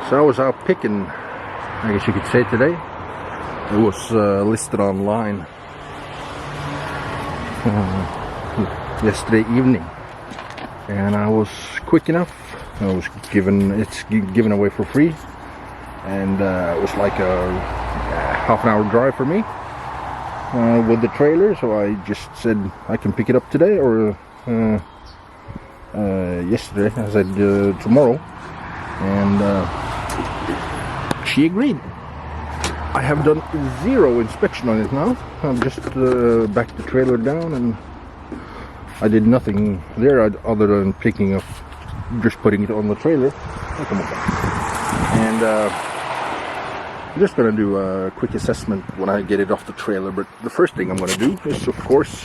So I was out picking, I guess you could say today. It was listed online yesterday evening, and I was quick enough. I was given away for free, and it was like a half-an-hour drive for me with the trailer. So I just said I can pick it up today, or yesterday I said tomorrow, and she agreed. I have done zero inspection on it now. I've just backed the trailer down, and I did nothing there other than picking up, just putting it on the trailer. And I'm just gonna do a quick assessment when I get it off the trailer. But the first thing I'm gonna do is, of course,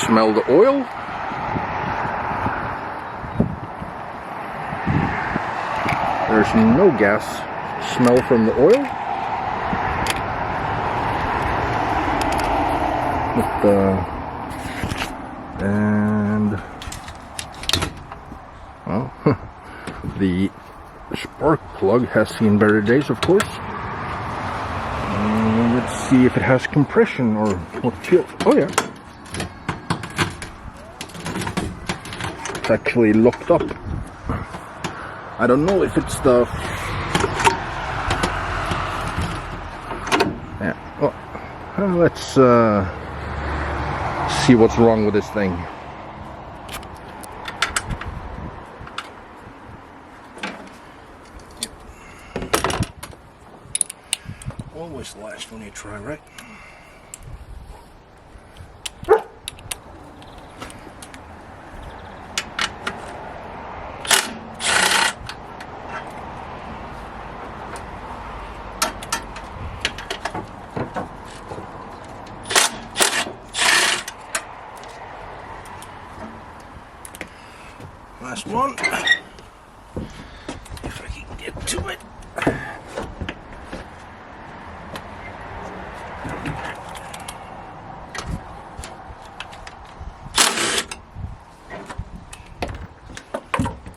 smell the oil. There's no gas smell from the oil. And well, the spark plug has seen better days, of course. And let's see if it has compression or what feels. Oh yeah, it's actually locked up. I don't know if it's the... Yeah. Well, let's see what's wrong with this thing. Always the last one you try, right? Last one, if I can get to it.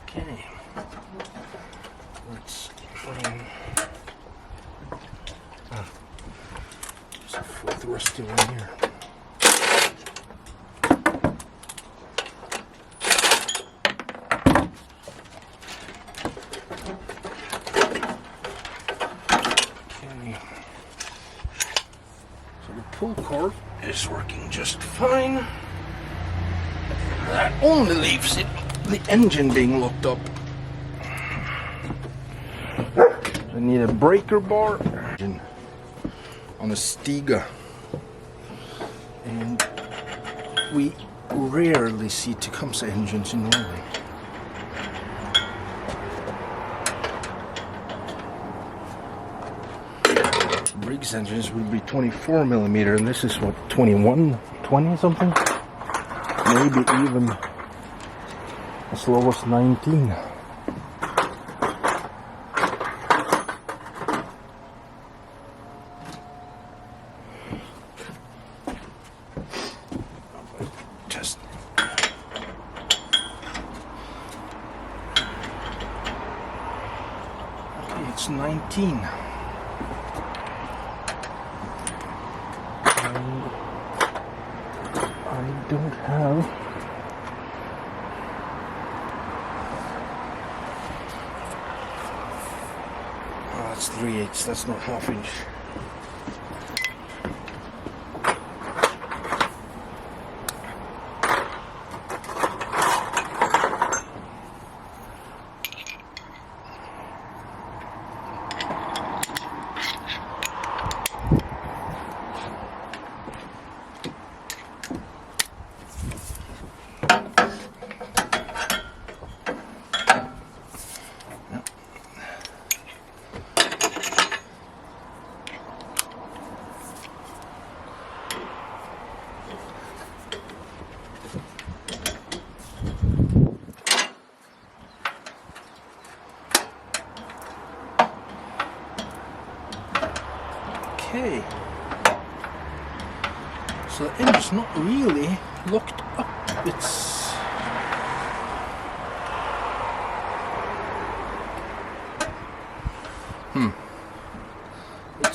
Okay, let's try and there's a fourth rusty one here. Pull cord is working just fine. That only leaves the engine being locked up. I need a breaker bar on a Stiga, and we rarely see Tecumseh engines in Norway. Briggs engines would be 24mm, and this is what, 21, 20 something? Maybe even as low as 19. Test. Okay, it's 19. I don't have that's 3/8, that's not ½ inch. Okay, so the engine's not really locked up. It's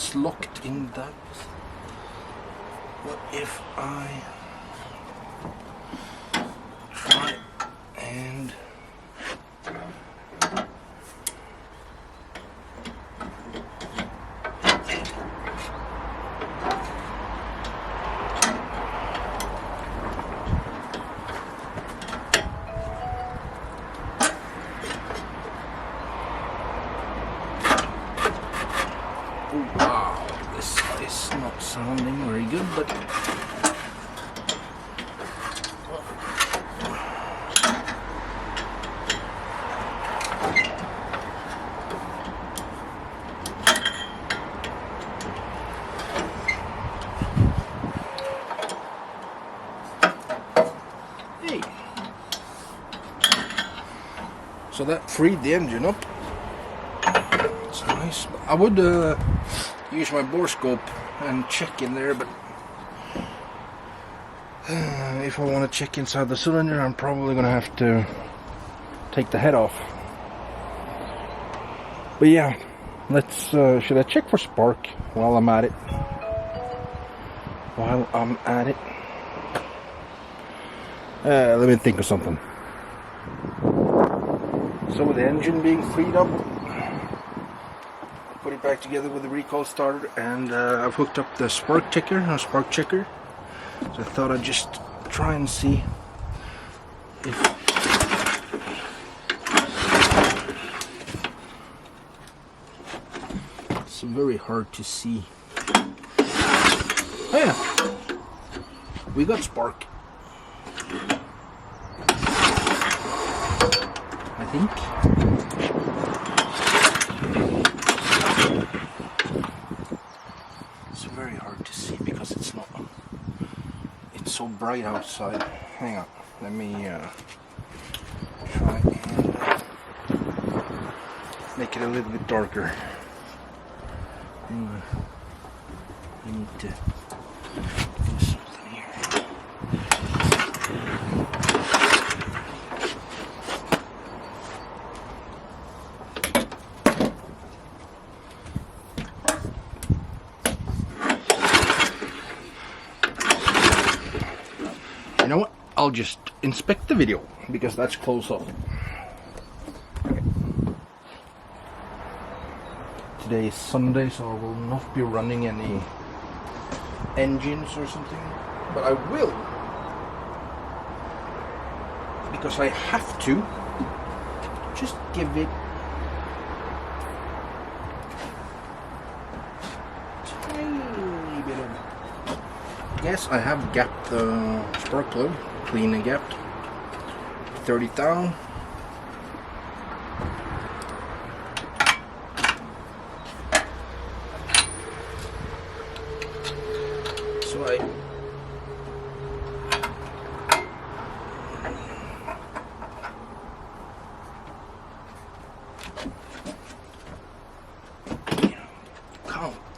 it's locked in that. What if I try and wow, this is not sounding very good, but hey, so that freed the engine up. It's nice. I would use my bore scope and check in there, but if I want to check inside the cylinder, I'm probably gonna have to take the head off. But yeah, let's should I check for spark while I'm at it? Let me think of something. So with the engine being freed up, put it back together with the recoil starter, and I've hooked up the spark checker. So I thought I'd just try and see if it's very hard to see. Oh yeah, we got spark, I think. It's very hard to see because it's so bright outside. Hang on, let me try and make it a little bit darker. I need to do something here. You know what? I'll just inspect the video because that's close up. Okay. Today is Sunday, so I will not be running any engines or something, but I will, because I have to, just give it a tiny bit of gas. I have gapped the spark plug, clean and gapped, 30 down. So I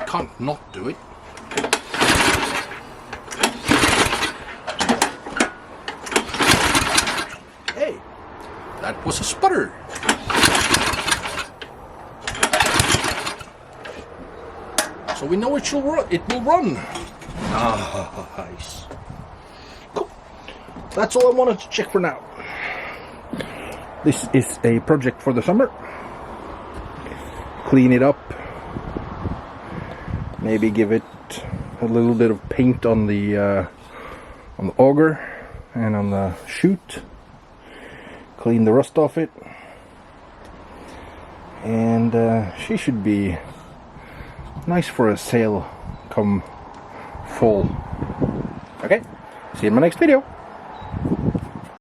can't not do it. Hey, that was a sputter. So we know it will run. Nice. Cool. That's all I wanted to check for now. This is a project for the summer. Clean it up. Maybe give it a little bit of paint on the auger and on the chute. Clean the rust off it. And she should be nice for a sail come fall. Okay, see you in my next video.